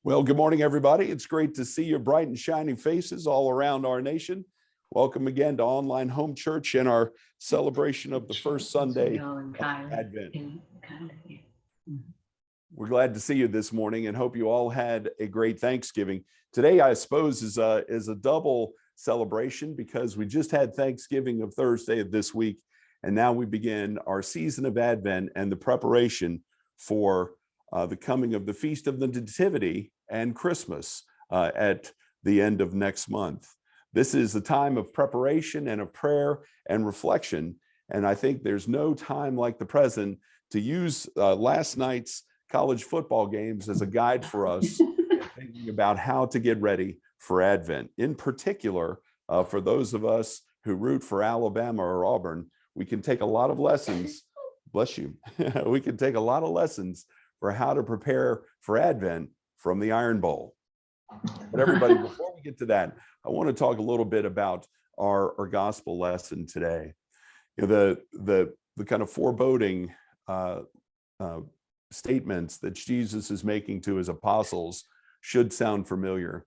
Well, good morning, everybody. It's great to see your bright and shining faces all around our nation. Welcome again to Online Home Church and our celebration of the first Sunday of Advent. We're glad to see you this morning and hope you all had a great Thanksgiving. Today, I suppose, is a double celebration because we just had Thanksgiving of Thursday of this week, and now we begin our season of Advent and the preparation for the coming of the Feast of the Nativity and Christmas at the end of next month. This is a time of preparation and of prayer and reflection, and I think there's no time like the present to use last night's college football games as a guide for us thinking about how to get ready for Advent. In particular, for those of us who root for Alabama or Auburn, we can take a lot of lessons, bless you, we can take a lot of lessons for how to prepare for Advent from the Iron Bowl. But everybody, before we get to that, I want to talk a little bit about our gospel lesson today. You know, the kind of foreboding statements that Jesus is making to his apostles should sound familiar.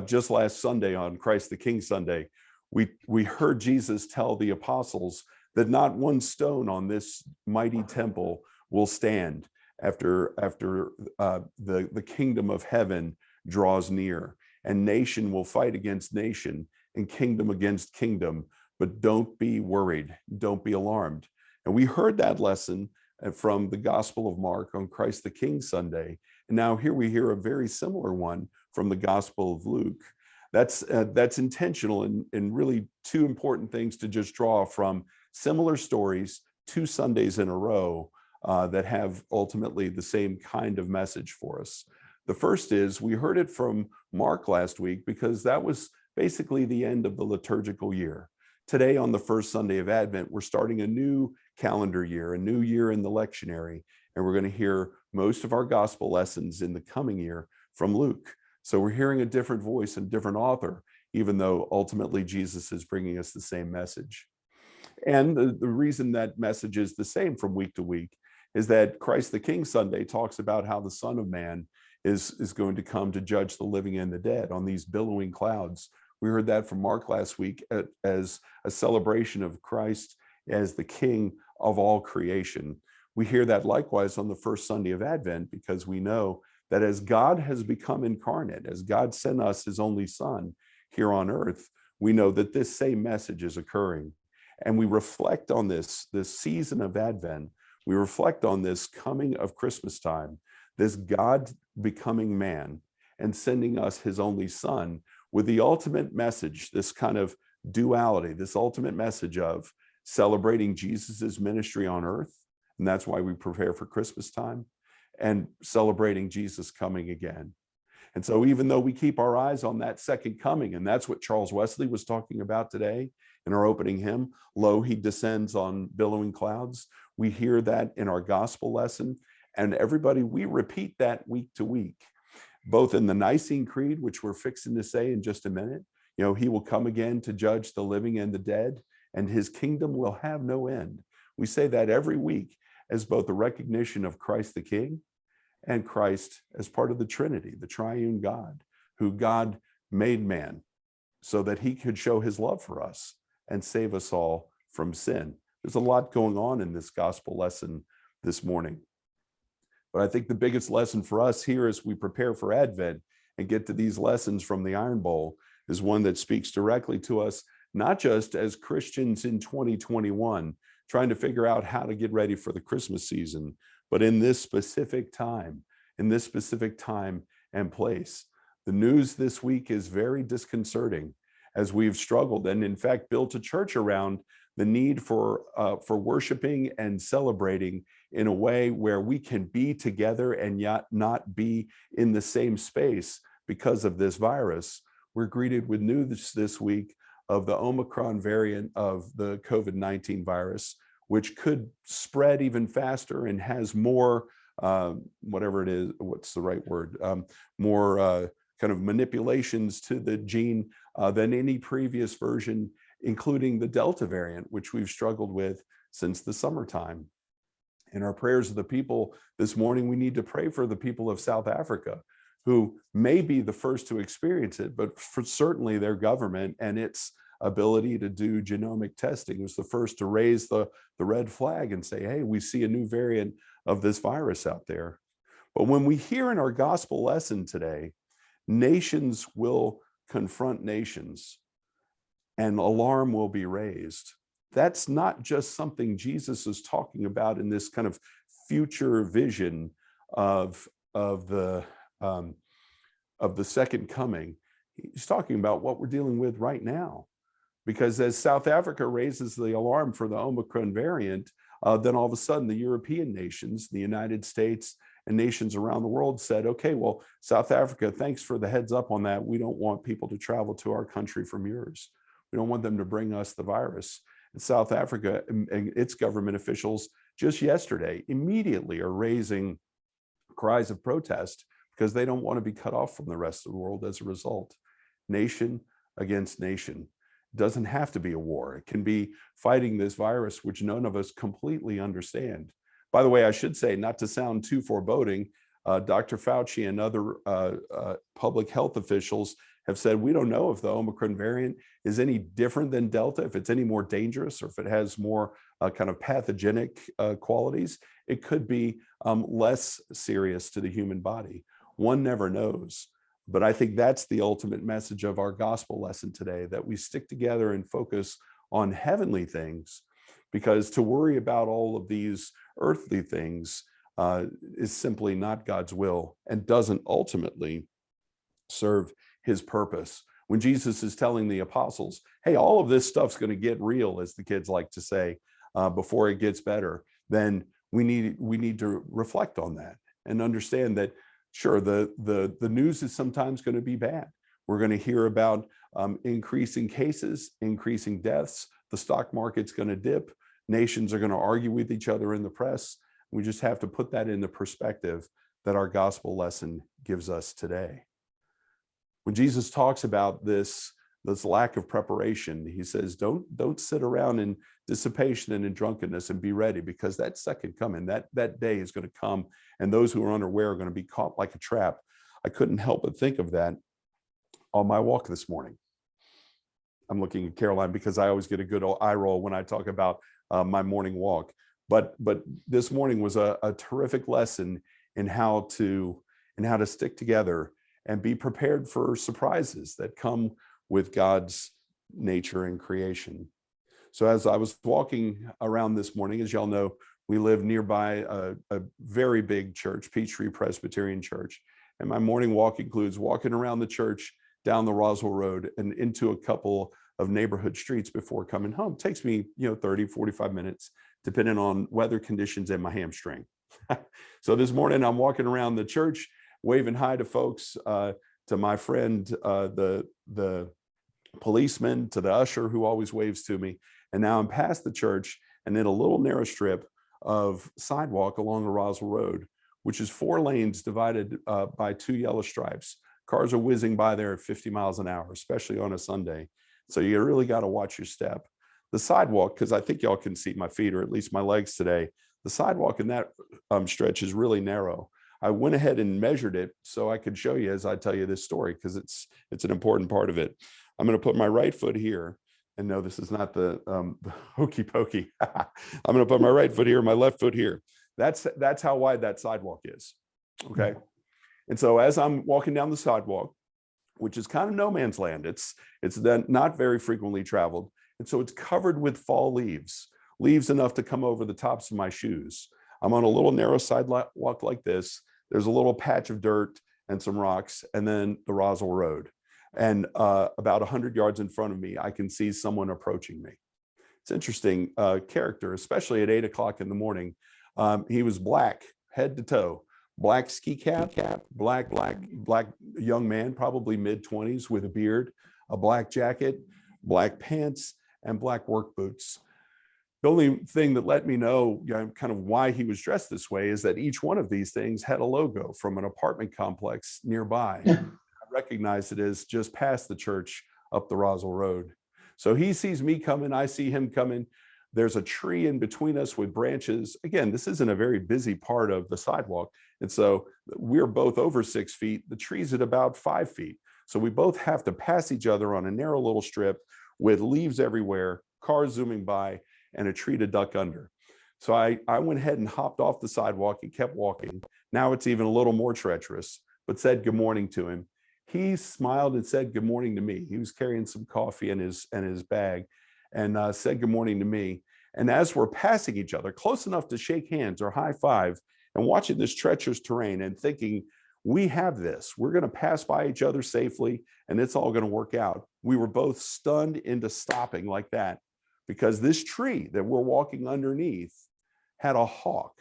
Just last Sunday on Christ the King Sunday, we heard Jesus tell the apostles that not one stone on this mighty temple will stand after the kingdom of heaven draws near, and nation will fight against nation and kingdom against kingdom. But don't be worried, don't be alarmed. And we heard that lesson from the Gospel of Mark on Christ the King Sunday. And now here we hear a very similar one from the Gospel of Luke. That's intentional and really two important things to just draw from similar stories 2 Sundays in a row that have ultimately the same kind of message for us. The first is we heard it from Mark last week because that was basically the end of the liturgical year. Today, on the first Sunday of Advent, we're starting a new calendar year, a new year in the lectionary, and we're going to hear most of our gospel lessons in the coming year from Luke. So we're hearing a different voice and different author, even though ultimately Jesus is bringing us the same message. And the reason that message is the same from week to week is that Christ the King Sunday talks about how the Son of Man is going to come to judge the living and the dead on these billowing clouds. We heard that from Mark last week as a celebration of Christ as the King of all creation. We hear that likewise on the first Sunday of Advent because we know that as God has become incarnate, as God sent us his only Son here on earth, we know that this same message is occurring. And we reflect on this season of Advent. We reflect on this coming of Christmas time, this God becoming man and sending us his only Son with the ultimate message, this kind of duality, this ultimate message of celebrating Jesus's ministry on earth. And that's why we prepare for Christmas time, and celebrating Jesus coming again. And so even though we keep our eyes on that second coming, and that's what Charles Wesley was talking about today in our opening hymn, "Lo, he descends on billowing clouds," we hear that in our gospel lesson. And everybody, we repeat that week to week, both in the Nicene Creed, which we're fixing to say in just a minute. You know, he will come again to judge the living and the dead, and his kingdom will have no end. We say that every week as both a recognition of Christ the King and Christ as part of the Trinity, the triune God, who God made man so that he could show his love for us and save us all from sin. There's a lot going on in this gospel lesson this morning. But I think the biggest lesson for us here as we prepare for Advent and get to these lessons from the Iron Bowl is one that speaks directly to us, not just as Christians in 2021, trying to figure out how to get ready for the Christmas season, but in this specific time and place. The news this week is very disconcerting as we've struggled and in fact built a church around the need for worshiping and celebrating in a way where we can be together and yet not be in the same space because of this virus. We're greeted with news this week of the Omicron variant of the COVID-19 virus, which could spread even faster and has more, whatever it is, what's the right word, more kind of manipulations to the gene than any previous version, including the Delta variant, which we've struggled with since the summertime. In our prayers of the people this morning, we need to pray for the people of South Africa who may be the first to experience it, but for certainly their government and its ability to do genomic testing was the first to raise the red flag and say, hey, we see a new variant of this virus out there. But when we hear in our gospel lesson today, nations will confront nations and alarm will be raised, that's not just something Jesus is talking about in this kind of future vision of the second coming. He's talking about what we're dealing with right now. Because as South Africa raises the alarm for the Omicron variant, then all of a sudden the European nations, the United States, and nations around the world said, okay, well, South Africa, thanks for the heads up on that. We don't want people to travel to our country from yours. We don't want them to bring us the virus. And South Africa and its government officials just yesterday immediately are raising cries of protest because they don't want to be cut off from the rest of the world as a result. Nation against nation. It doesn't have to be a war. It can be fighting this virus, which none of us completely understand. By the way, I should say, not to sound too foreboding, Dr. Fauci and other public health officials have said, we don't know if the Omicron variant is any different than Delta, if it's any more dangerous, or if it has more kind of pathogenic qualities. It could be less serious to the human body. One never knows. But I think that's the ultimate message of our gospel lesson today, that we stick together and focus on heavenly things, because to worry about all of these earthly things is simply not God's will and doesn't ultimately serve his purpose. When Jesus is telling the apostles, hey, all of this stuff's going to get real, as the kids like to say, before it gets better, then we need to reflect on that and understand that, sure, the news is sometimes going to be bad. We're going to hear about increasing cases, increasing deaths. The stock market's going to dip. Nations are going to argue with each other in the press. We just have to put that in the perspective that our gospel lesson gives us today. When Jesus talks about this lack of preparation, he says, don't sit around in dissipation and in drunkenness, and be ready, because that second coming, that day is going to come, and those who are unaware are going to be caught like a trap. I couldn't help but think of that on my walk this morning. I'm looking at Caroline because I always get a good eye roll when I talk about my morning walk. But this morning was a terrific lesson in how to stick together and be prepared for surprises that come with God's nature and creation. So as I was walking around this morning, as y'all know, we live nearby a very big church, Peachtree Presbyterian Church. And my morning walk includes walking around the church, down the Roswell Road, and into a couple of neighborhood streets before coming home. It takes me, 30, 45 minutes, depending on weather conditions and my hamstring. So this morning I'm walking around the church, waving hi to folks, to my friend, the policeman, to the usher who always waves to me. And now I'm past the church and in a little narrow strip of sidewalk along the Roswell Road, which is 4 lanes divided by 2 yellow stripes. Cars are whizzing by there at 50 miles an hour, especially on a Sunday. So you really got to watch your step. The sidewalk, because I think y'all can see my feet, or at least my legs today, the sidewalk in that stretch is really narrow. I went ahead and measured it so I could show you as I tell you this story, because it's an important part of it. I'm going to put my right foot here. And no, this is not the hokey pokey. I'm going to put my right foot here, my left foot here. That's how wide that sidewalk is. Okay. And so as I'm walking down the sidewalk, which is kind of no man's land, it's then not very frequently traveled. And so it's covered with fall leaves enough to come over the tops of my shoes. I'm on a little narrow sidewalk like this. There's a little patch of dirt and some rocks, and then the Roswell Road. And about 100 yards in front of me, I can see someone approaching me. It's interesting character, especially at 8 o'clock in the morning. He was black, head to toe, black ski cap, black young man, probably mid-20s with a beard, a black jacket, black pants, and black work boots. The only thing that let me know kind of why he was dressed this way is that each one of these things had a logo from an apartment complex nearby. I recognized it as just past the church up the Roswell Road. So he sees me coming, I see him coming. There's a tree in between us with branches. Again, this isn't a very busy part of the sidewalk. And so we're both over 6 feet. The tree's at about 5 feet. So we both have to pass each other on a narrow little strip with leaves everywhere, cars zooming by, and a tree to duck under. So I went ahead and hopped off the sidewalk and kept walking. Now it's even a little more treacherous, but said good morning to him. He smiled and said good morning to me. He was carrying some coffee in his bag, and said good morning to me. And as we're passing each other, close enough to shake hands or high five, and watching this treacherous terrain and thinking, we have this, we're going to pass by each other safely, and it's all going to work out. We were both stunned into stopping like that, because this tree that we're walking underneath had a hawk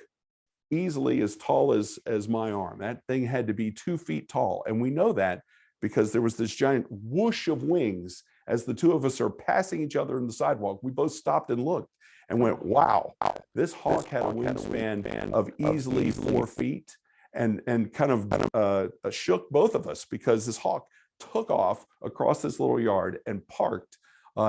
easily as tall as my arm. That thing had to be 2 feet tall. And we know that because there was this giant whoosh of wings as the two of us are passing each other in the sidewalk. We both stopped and looked and went, wow, this hawk had a wingspan of easily 4 feet, and kind of shook both of us, because this hawk took off across this little yard and parked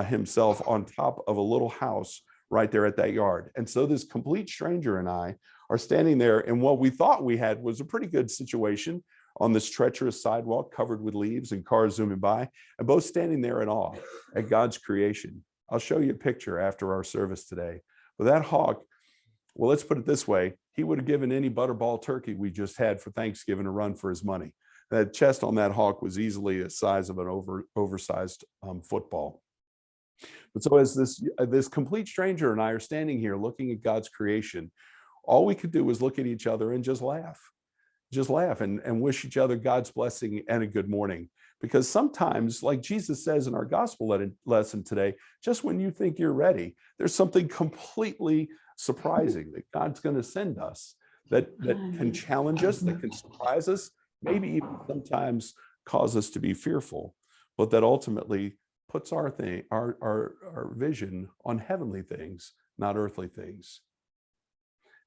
himself on top of a little house right there at that yard. And so this complete stranger and I are standing there, and what we thought we had was a pretty good situation on this treacherous sidewalk covered with leaves and cars zooming by, and both standing there in awe at God's creation. I'll show you a picture after our service today. But that hawk, well, let's put it this way, he would have given any butterball turkey we just had for Thanksgiving a run for his money. That chest on that hawk was easily the size of an oversized football. But so as this complete stranger and I are standing here looking at God's creation, all we could do was look at each other and just laugh and wish each other God's blessing and a good morning. Because sometimes, like Jesus says in our gospel lesson today, just when you think you're ready, there's something completely surprising that God's going to send us that can challenge us, that can surprise us, maybe even sometimes cause us to be fearful, but that ultimately puts our vision on heavenly things, not earthly things.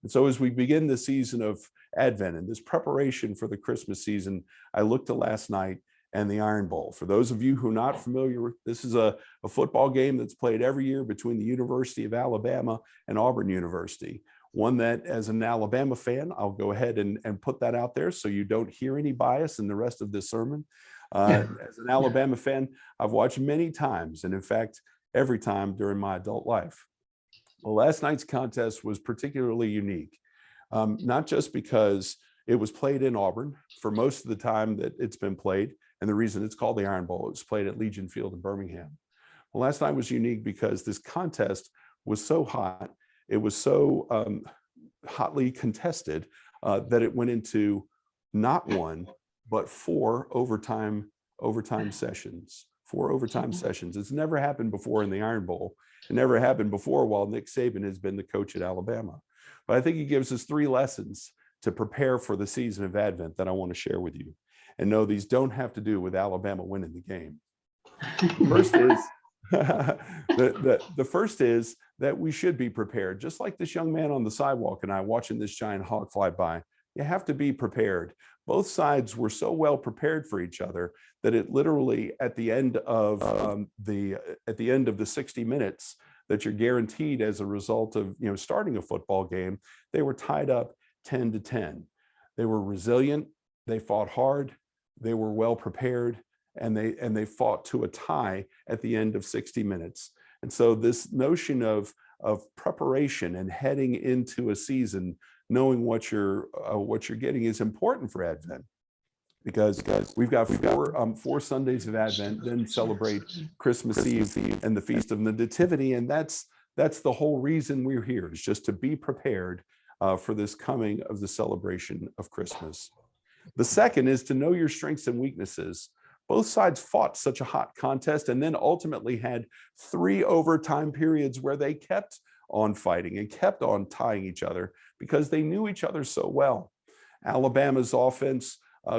And so as we begin the season of Advent and this preparation for the Christmas season, I looked at last night and the Iron Bowl. For those of you who are not familiar, this is a football game that's played every year between the University of Alabama and Auburn University. One that, as an Alabama fan, I'll go ahead and put that out there so you don't hear any bias in the rest of this sermon. As an Alabama fan, I've watched many times, and in fact, every time during my adult life. Well, last night's contest was particularly unique, not just because it was played in Auburn for most of the time that it's been played, and the reason it's called the Iron Bowl, it was played at Legion Field in Birmingham. Well, last night was unique because this contest was so hot, it was so hotly contested that it went into not one, but four overtime sessions. 4 overtime sessions. It's never happened before in the Iron Bowl. It never happened before while Nick Saban has been the coach at Alabama. But I think he gives us 3 lessons to prepare for the season of Advent that I want to share with you. And no, these don't have to do with Alabama winning the game. The first is the first is that we should be prepared. Just like this young man on the sidewalk and I watching this giant hawk fly by, you have to be prepared. Both sides were so well prepared for each other that it literally at the end of the 60 minutes that you're guaranteed as a result of starting a football game, they were tied up 10-10. They were resilient, they fought hard, they were well prepared, and they fought to a tie at the end of 60 minutes. And so this notion of preparation and heading into a season knowing what you're getting is important for Advent, because we've got four Sundays of Advent, then celebrate Christmas Eve and the Feast of the Nativity, and that's the whole reason we're here, is just to be prepared for this coming of the celebration of Christmas. The second is to know your strengths and weaknesses. Both sides fought such a hot contest and then ultimately had 3 overtime periods where they kept on fighting and kept on tying each other because they knew each other so well. Alabama's offense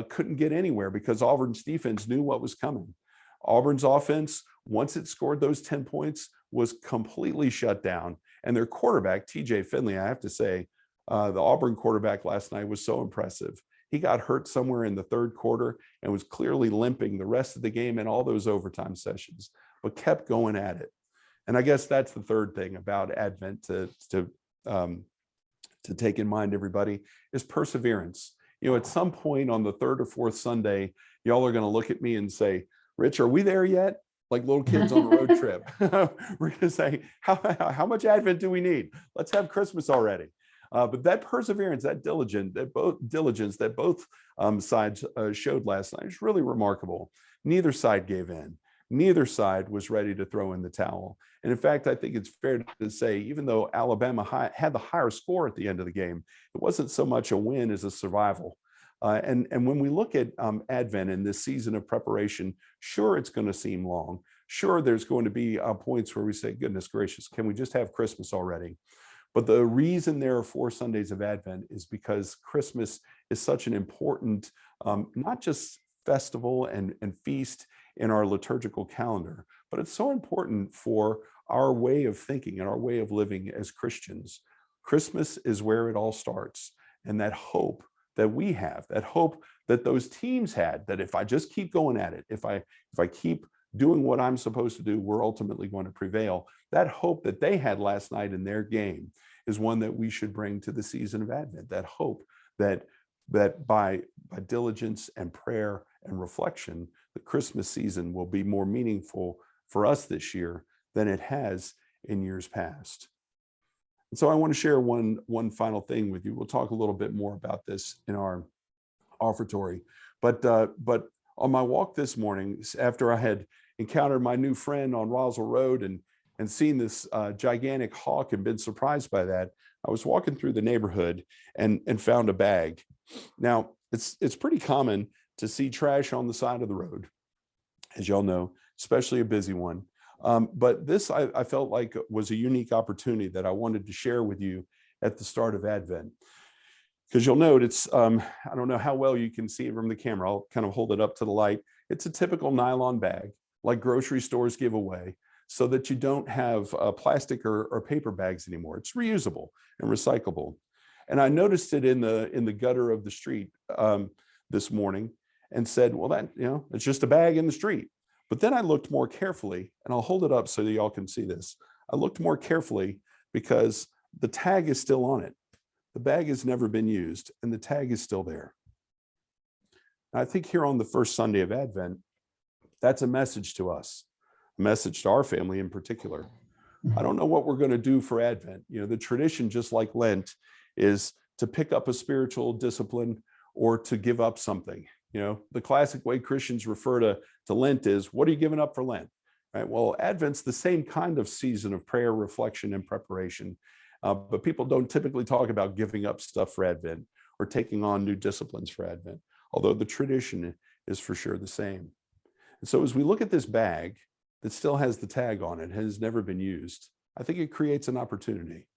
couldn't get anywhere because Auburn's defense knew what was coming. Auburn's offense, once it scored those 10 points, was completely shut down. And their quarterback, TJ Finley, I have to say, the Auburn quarterback last night was so impressive. He got hurt somewhere in the 3rd quarter and was clearly limping the rest of the game and all those overtime sessions, but kept going at it. And I guess that's the third thing about Advent to take in mind, everybody, is perseverance. At some point on the third or fourth Sunday, y'all are going to look at me and say, Rich, are we there yet? Like little kids on a road trip. We're going to say, how much Advent do we need? Let's have Christmas already. But that perseverance, that diligence that both sides showed last night is really remarkable. Neither side gave in. Neither side was ready to throw in the towel. And in fact, I think it's fair to say, even though Alabama had the higher score at the end of the game, it wasn't so much a win as a survival. And when we look at Advent and this season of preparation, sure, it's going to seem long. Sure, there's going to be points where we say, goodness gracious, can we just have Christmas already? But the reason there are 4 Sundays of Advent is because Christmas is such an important, not just festival and feast in our liturgical calendar, but it's so important for our way of thinking and our way of living as Christians. Christmas is where it all starts. And that hope that we have, that hope that those teams had, that if I just keep going at it, if I keep doing what I'm supposed to do, we're ultimately going to prevail. That hope that they had last night in their game is one that we should bring to the season of Advent. That hope that by diligence and prayer and reflection, the Christmas season will be more meaningful for us this year than it has in years past. And so I want to share one final thing with you. We'll talk a little bit more about this in our offertory. But on my walk this morning, after I had encountered my new friend on Roswell Road and seen this gigantic hawk and been surprised by that, I was walking through the neighborhood and found a bag. Now, it's pretty common to see trash on the side of the road, as y'all know, especially a busy one. But this I felt like was a unique opportunity that I wanted to share with you at the start of Advent. Because you'll note it's, I don't know how well you can see it from the camera. I'll kind of hold it up to the light. It's a typical nylon bag, like grocery stores give away, so that you don't have plastic or paper bags anymore. It's reusable and recyclable. And I noticed it in the gutter of the street this morning and said, well, that, it's just a bag in the street. But then I looked more carefully, and I'll hold it up so that y'all can see this. I looked more carefully because the tag is still on it. The bag has never been used, and the tag is still there. And I think here on the first Sunday of Advent, that's a message to us, a message to our family in particular. I don't know what we're going to do for Advent. The tradition, just like Lent, is to pick up a spiritual discipline or to give up something. The classic way Christians refer to Lent is, what are you giving up for Lent? Right? Well, Advent's the same kind of season of prayer, reflection, and preparation. But people don't typically talk about giving up stuff for Advent or taking on new disciplines for Advent, although the tradition is for sure the same. And so as we look at this bag that still has the tag on it, has never been used, I think it creates an opportunity.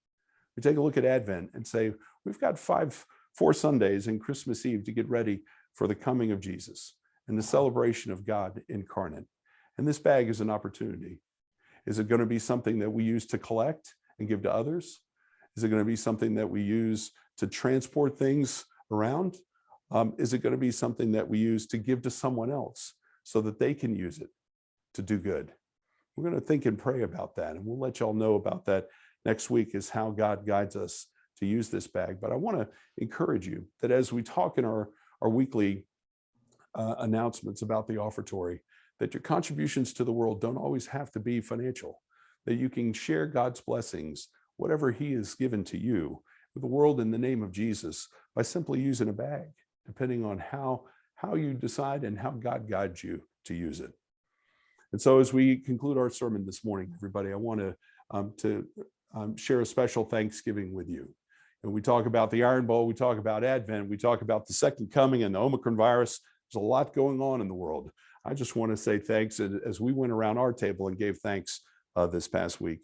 We take a look at Advent and say, we've got 4 Sundays and Christmas Eve to get ready for the coming of Jesus and the celebration of God incarnate. And this bag is an opportunity. Is it going to be something that we use to collect and give to others? Is it going to be something that we use to transport things around? Is it going to be something that we use to give to someone else so that they can use it to do good? We're going to think and pray about that, and we'll let y'all know about that next week, is how God guides us to use this bag. But I want to encourage you that as we talk in our weekly announcements about the offertory, that your contributions to the world don't always have to be financial, that you can share God's blessings, whatever he has given to you, with the world in the name of Jesus by simply using a bag, depending on how you decide and how God guides you to use it. And so as we conclude our sermon this morning, everybody, I want to share a special Thanksgiving with you. And we talk about the Iron Bowl, we talk about Advent, we talk about the second coming and the Omicron virus. There's a lot going on in the world. I just want to say thanks as we went around our table and gave thanks this past week.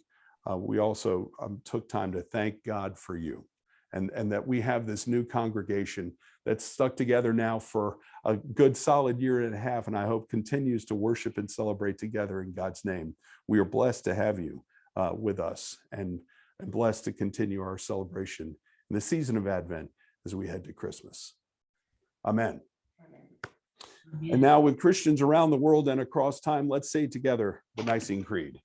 We also took time to thank God for you, and that we have this new congregation that's stuck together now for a good solid year and a half, and I hope continues to worship and celebrate together in God's name. We are blessed to have you with us and blessed to continue our celebration in the season of Advent as we head to Christmas. Amen. And now, with Christians around the world and across time, let's say together the Nicene Creed.